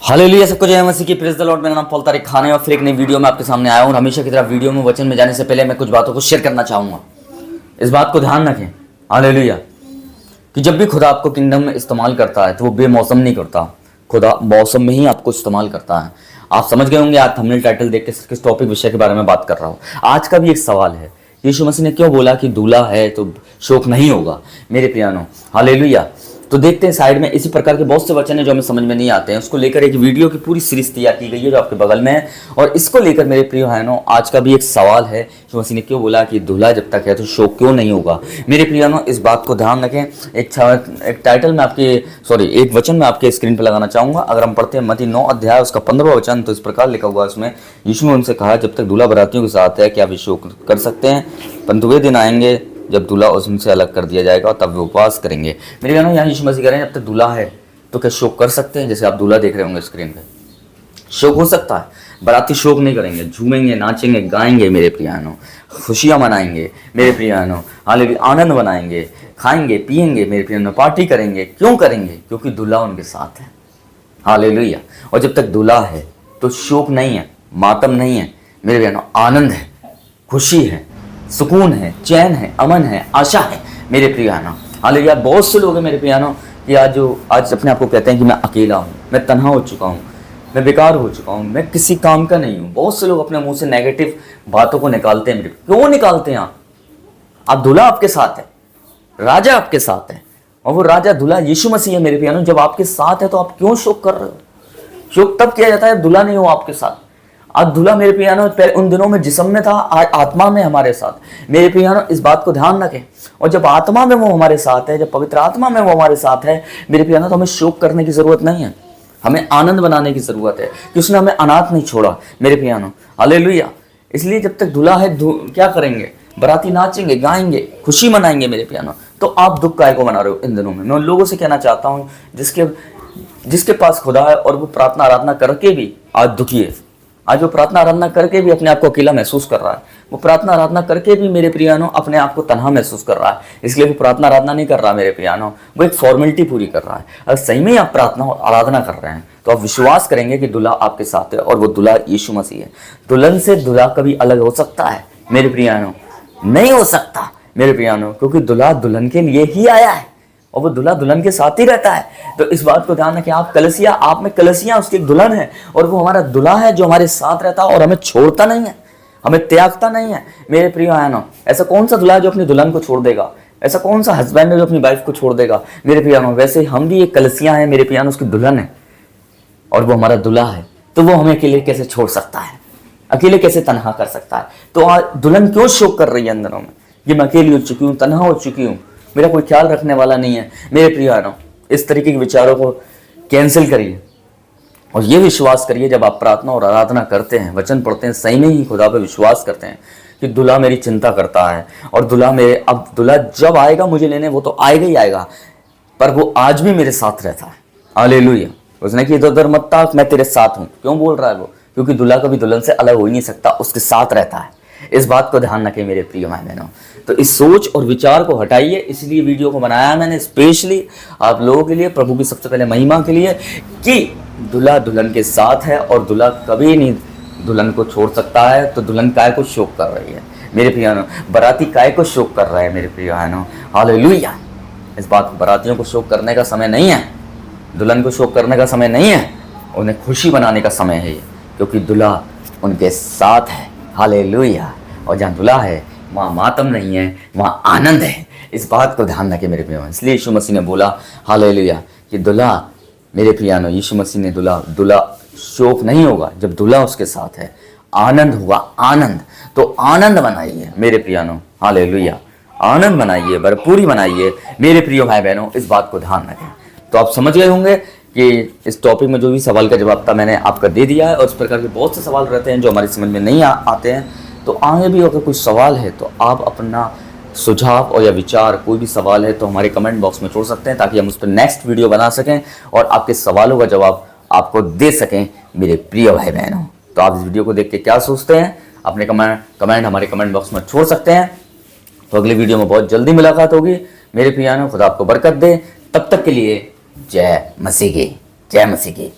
Hallelujah, सबको जय मसीह की, प्रेज द लॉर्ड। मेरा नाम पॉल तारिक खान है और फिर एक नई वीडियो में आपके सामने आया हूँ। हमेशा की तरह वीडियो में वचन में जाने से पहले मैं कुछ बातों को शेयर करना चाहूँगा। इस बात को ध्यान रखें, हालेलुया, कि जब भी खुदा आपको किंगडम में इस्तेमाल करता है तो वो बेमौसम नहीं करता। खुदा मौसम में ही आपको इस्तेमाल करता है। आप समझ गए होंगे आज थंबनेल टाइटल देख के किस टॉपिक विषय के बारे में बात कर रहा हूँ। आज का भी एक सवाल है, यीशु मसीह ने क्यों बोला कि दूल्हा है तो शोक नहीं होगा। मेरे प्रियानो, हालेलुया। तो देखते हैं साइड में इसी प्रकार के बहुत से वचन हैं जो हमें समझ में नहीं आते हैं। उसको लेकर एक वीडियो की पूरी सीरीज तैयार की गई है जो आपके बगल में है। और इसको लेकर मेरे प्रिय बहनों, आज का भी एक सवाल है, यीशु मसीह ने क्यों बोला कि दूल्हा जब तक है तो शोक क्यों नहीं होगा। मेरे प्रिय बहनों, इस बात को ध्यान रखें। एक टाइटल में एक वचन में आपके स्क्रीन पर लगाना चाहूंगा। अगर हम पढ़ते हैं मत्ती 9 अध्याय उसका 15वां वचन, तो इस प्रकार लिखा हुआ है उसमें, यीशु ने उनसे कहा, जब तक दूल्हा बारातियों के साथ है क्या वे शोक कर सकते हैं, परंतु वे दिन आएंगे जब दूल्हा उनसे अलग कर दिया जाएगा और तब वे उपवास करेंगे। मेरे बहनों, यहाँ यीशु मसीह कह रहे हैं जब तक दूल्हा है तो क्या शोक कर सकते हैं। जैसे आप दूल्हा देख रहे होंगे स्क्रीन पे, शोक हो सकता है। बाराती शोक नहीं करेंगे, झूमेंगे, नाचेंगे, गाएंगे मेरे प्रियानों, खुशियाँ मनाएंगे मेरे प्रियानों, हालेलुया, आनंद मनाएंगे, खाएंगे पिएंगे मेरे प्रियानों, पार्टी करेंगे। क्यों करेंगे? क्योंकि दूल्हा उनके साथ है। हालेलुया। और जब तक दूल्हा है तो शोक नहीं है, मातम नहीं है मेरे प्रियानों, आनंद है, खुशी है, सुकून है, चैन है, अमन है, आशा है मेरे प्रियानों। हालेलुया। बहुत से लोग हैं मेरे प्रियानों कि आज अपने आप को कहते हैं कि मैं अकेला हूँ, मैं तन्हा हो चुका हूँ, मैं बेकार हो चुका हूँ, मैं किसी काम का नहीं हूँ। बहुत से लोग अपने मुंह से नेगेटिव बातों को निकालते हैं। क्यों निकालते हैं? आप दूल्हा आपके साथ है, राजा आपके साथ है, और वो राजा दूल्हा यीशु मसीह है मेरे प्रियानों। जब आपके साथ है तो आप क्यों शोक कर रहे हो? शोक तब किया जाता है दूल्हा नहीं हो आपके साथ। आज दूल्हा मेरे प्रियानो उन दिनों में जिस्म में था, आज आत्मा में हमारे साथ। मेरे प्रियानो, इस बात को ध्यान रखें। और जब आत्मा में वो हमारे साथ है, जब पवित्र आत्मा में वो हमारे साथ है मेरे प्रियानो, तो हमें शोक करने की जरूरत नहीं है, हमें आनंद बनाने की जरूरत है कि उसने हमें अनाथ नहीं छोड़ा मेरे प्रियानो। हालेलुया। इसलिए जब तक दूल्हा है क्या करेंगे? बाराती नाचेंगे, गाएंगे, खुशी मनाएंगे मेरे प्रियानो। तो आप दुख काय को मना रहे हो इन दिनों में? मैं उन लोगों से कहना चाहता हूँ जिसके पास खुदा है और वो प्रार्थना आराधना करके भी आज दुखी है। आज वो प्रार्थना आराधना करके भी अपने आप को अकेला महसूस कर रहा है। वो प्रार्थना आराधना करके भी मेरे प्रियानो अपने आप को तन्हा महसूस कर रहा है। इसलिए वो प्रार्थना आराधना नहीं कर रहा मेरे प्रियानो, वो एक फॉर्मेलिटी पूरी कर रहा है। अगर सही में आप प्रार्थना और आराधना कर रहे हैं तो आप विश्वास करेंगे कि दूल्हा आपके साथ है और वो दूल्हा यीशु मसीह है। दुल्हन से दूल्हा कभी अलग हो सकता है मेरे प्रियानो? नहीं हो सकता मेरे प्रियानो, क्योंकि दूल्हा दुल्हन के लिए ही आया है और वो दूल्हा दुल्हन के साथ ही रहता है। तो इस बात को ध्यान रखें। आप में कलसिया उसकी एक दुल्हन है और वो हमारा दूल्हा है जो हमारे साथ रहता है और हमें छोड़ता नहीं है, हमें त्यागता नहीं है मेरे प्रिय आयनो। ऐसा कौन सा दूल्हा है जो अपनी दुल्हन को छोड़ देगा? ऐसा कौन सा हस्बैंड है जो अपनी वाइफ को छोड़ देगा मेरे प्रियानो? वैसे हम भी एक कलसिया है मेरे प्रियानो, उसकी दुल्हन है और वो हमारा दूल्हा है। तो वो हमें अकेले कैसे छोड़ सकता है? अकेले कैसे तनहा कर सकता है? तो आज दुल्हन क्यों शोक कर रही है अंदरों में कि मैं अकेली हो चुकी हूँ, तनहा हो चुकी हूँ, मेरा कोई ख्याल रखने वाला नहीं है मेरे प्रियानो। इस तरीके के विचारों को कैंसिल करिए और ये विश्वास करिए, जब आप प्रार्थना और आराधना करते हैं, वचन पढ़ते हैं, सही में ही खुदा पे विश्वास करते हैं कि दूल्हा मेरी चिंता करता है और अब दूल्हा जब आएगा मुझे लेने, वो तो आएगा ही आएगा, पर वो आज भी मेरे साथ रहता है। हालेलुया। उसने कि इधर उधर मत ताक, मैं तेरे साथ हूँ। क्यों बोल रहा है वो? क्योंकि दूल्हा कभी दुल्हन से अलग हो ही नहीं सकता, उसके साथ रहता है। इस बात को ध्यान रखें मेरे प्रिय भाई बहनों। तो इस सोच और विचार को हटाइए। इसलिए वीडियो को बनाया मैंने स्पेशली आप लोगों के लिए, प्रभु की सबसे पहले महिमा के लिए, कि दूल्हा दुल्हन के साथ है और दूल्हा कभी नहीं दुल्हन को छोड़ सकता है। तो दुल्हन काय को शोक कर रही है मेरे प्रियानो? बाराती काय को शोक कर रहा है मेरे प्रियानो? हालेलुया। इस बात बारातियों को शोक करने का समय नहीं है, दुल्हन को शोक करने का समय नहीं है, उन्हें खुशी बनाने का समय है, क्योंकि दूल्हा उनके साथ है। हालेलुया। और जहाँ दूल्हा है वहाँ मातम नहीं है, वहाँ आनंद है। इस बात को ध्यान रखें मेरे प्रियो। इसलिए यीशु मसीह ने बोला, हालेलुया, कि दूल्हा मेरे प्रियानो, यीशु मसीह ने दूल्हा शोक नहीं होगा जब दूल्हा उसके साथ है, आनंद होगा, आनंद। तो आनंद मनाइए मेरे प्रियानो। हालेलुया। आनंद मनाइए, भरपूरी मनाइए मेरे प्रियो भाई बहनों। इस बात को ध्यान रखें। तो आप समझ गए होंगे कि इस टॉपिक में जो भी सवाल का जवाब था मैंने आपका दे दिया है। और इस प्रकार के बहुत से सवाल रहते हैं जो हमारी समझ में नहीं आते हैं। तो आगे भी अगर कुछ सवाल है तो आप अपना सुझाव और या विचार, कोई भी सवाल है तो हमारे कमेंट बॉक्स में छोड़ सकते हैं, ताकि हम उस पर नेक्स्ट वीडियो बना सकें और आपके सवालों का जवाब आपको दे सकें मेरे प्रिय भाई बहनों। तो आप इस वीडियो को देख के क्या सोचते हैं, अपने कमेंट हमारे कमेंट बॉक्स में छोड़ सकते हैं। तो अगली वीडियो में बहुत जल्दी मुलाकात होगी मेरे प्रियानो। खुदा आपको बरकत दे। तब तक के लिए जय मसीह की, जय मसीह की।